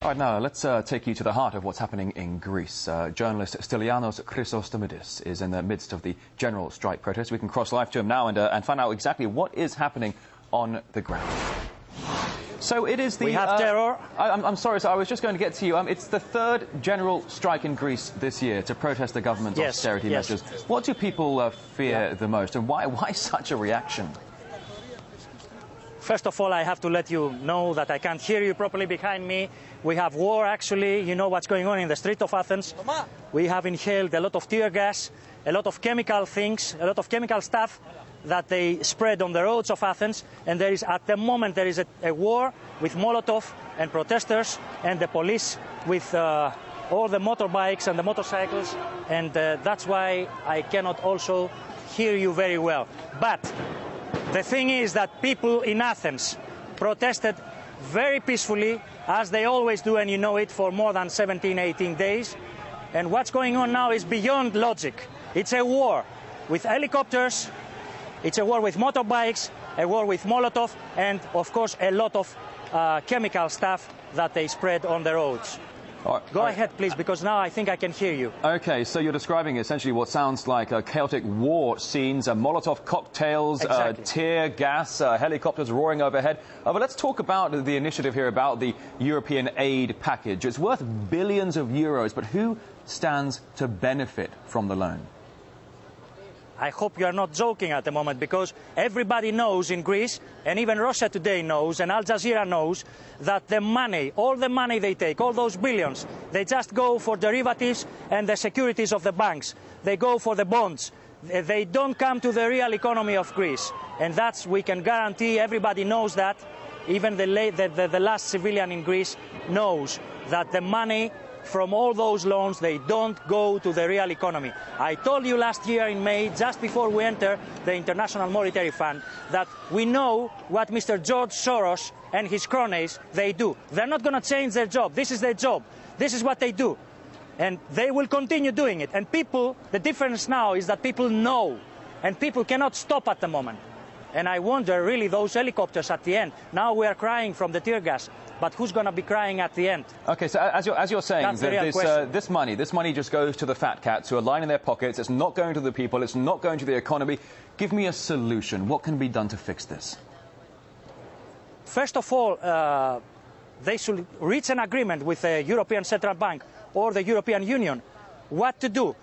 All right, now let's take you to the heart of what's happening in Greece. Journalist Stylianos Chrysostomidis is in the midst of the general strike protest. We can cross live to him now and find out exactly what is happening on the ground. So it is the... We have terror. I'm sorry, so I was just going to get to you. It's the third general strike in Greece this year to protest the government's austerity measures. What do people fear the most, and why such a reaction? First of all, I have to let you know that I can't hear you properly behind me. We have war, actually. You know what's going on in the street of Athens. We have inhaled a lot of tear gas, a lot of chemical things, a lot of chemical stuff that they spread on the roads of Athens. And there is, at the moment, there is a war with Molotov and protesters and the police with all the motorbikes and the motorcycles. And that's why I cannot also hear you very well. But the thing is that people in Athens protested very peacefully, as they always do, and you know it, for more than 17, 18 days. And what's going on now is beyond logic. It's a war with helicopters, it's a war with motorbikes, a war with Molotov, and, of course, a lot of chemical stuff that they spread on the roads. Go ahead, please, because now I think I can hear you. OK, so you're describing essentially what sounds like chaotic war scenes, Molotov cocktails, tear gas, helicopters roaring overhead. But let's talk about the initiative here, about the European aid package. It's worth billions of euros, but who stands to benefit from the loan? I hope you are not joking at the moment, because everybody knows in Greece, and even Russia today knows, and Al Jazeera knows, that the money, all the money they take, all those billions, they just go for derivatives and the securities of the banks. They go for the bonds. They don't come to the real economy of Greece. And that's, we can guarantee, everybody knows that. Even the last civilian in Greece knows that the money from all those loans, they don't go to the real economy. I told you last year in May, just before we enter the International Monetary Fund, that we know what Mr. George Soros and his cronies, they do. They're not going to change their job. This is their job. This is what they do. And they will continue doing it. And people, the difference now is that people know, and people cannot stop at the moment. And I wonder, really, those helicopters at the end. Now we are crying from the tear gas, but who's going to be crying at the end? OK, so as you're saying, that this money just goes to the fat cats who are lining their pockets. It's not going to the people. It's not going to the economy. Give me a solution. What can be done to fix this? First of all, they should reach an agreement with the European Central Bank or the European Union. What to do?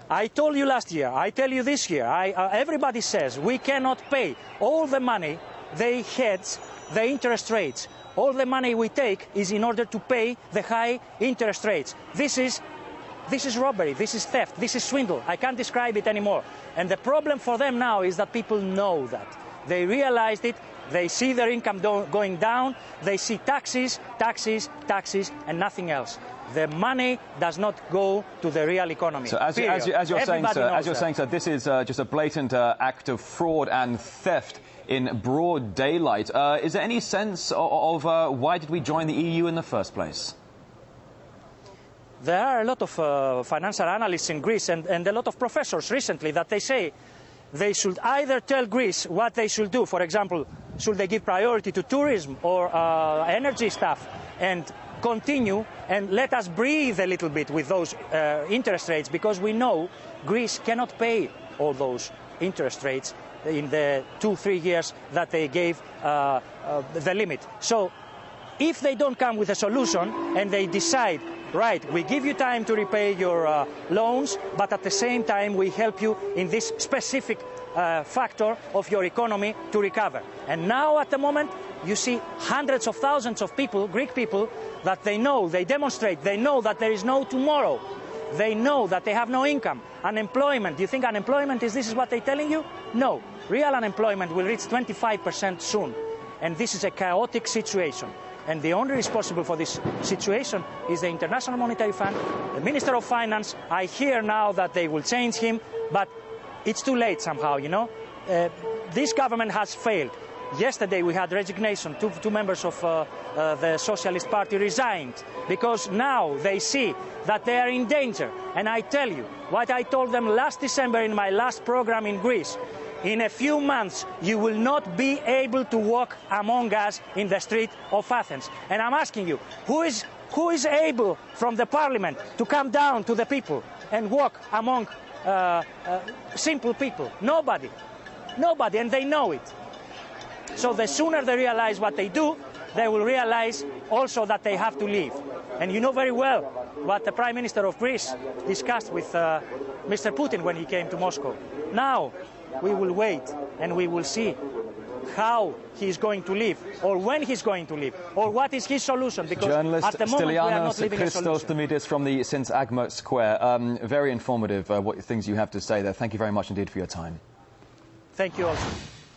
I told you last year, I tell you this year, everybody says we cannot pay all the money they hedge the interest rates. All the money we take is in order to pay the high interest rates. This is robbery, this is theft, this is swindle. I can't describe it anymore. And the problem for them now is that people know that. They realized it, they see their income going down, they see taxes, taxes, taxes, and nothing else. The money does not go to the real economy. So as you're saying, sir, this is just a blatant act of fraud and theft in broad daylight. Is there any sense of why did we join the EU in the first place? There are a lot of financial analysts in Greece and a lot of professors recently that they say they should either tell Greece what they should do. For example, should they give priority to tourism or energy stuff, and continue and let us breathe a little bit with those interest rates, because we know Greece cannot pay all those interest rates in the 2-3 years that they gave the limit. So if they don't come with a solution and they decide, right, we give you time to repay your loans, but at the same time we help you in this specific factor of your economy to recover. And now at the moment you see hundreds of thousands of people, Greek people, that they know, they demonstrate, they know that there is no tomorrow. They know that they have no income. Unemployment, do you think unemployment this is what they're telling you? No. Real unemployment will reach 25% soon. And this is a chaotic situation. And the only responsible for this situation is the International Monetary Fund, the Minister of Finance. I hear now that they will change him, but it's too late somehow, you know. This government has failed. Yesterday we had resignation. Two members of the Socialist Party resigned because now they see that they are in danger. And I tell you what I told them last December in my last program in Greece. In a few months, you will not be able to walk among us in the street of Athens. And I'm asking you, who is able from the parliament to come down to the people and walk among simple people? Nobody. Nobody, and they know it. So the sooner they realize what they do, they will realize also that they have to leave. And you know very well what the Prime Minister of Greece discussed with Mr. Putin when he came to Moscow. Now we will wait and we will see how he's going to leave, or when he's going to leave, or what is his solution. Because journalist at the moment we are not Stylianos leaving a solution. Chrysostomidis from the Syntagma Square. Very informative what things you have to say there. Thank you very much indeed for your time. Thank you also.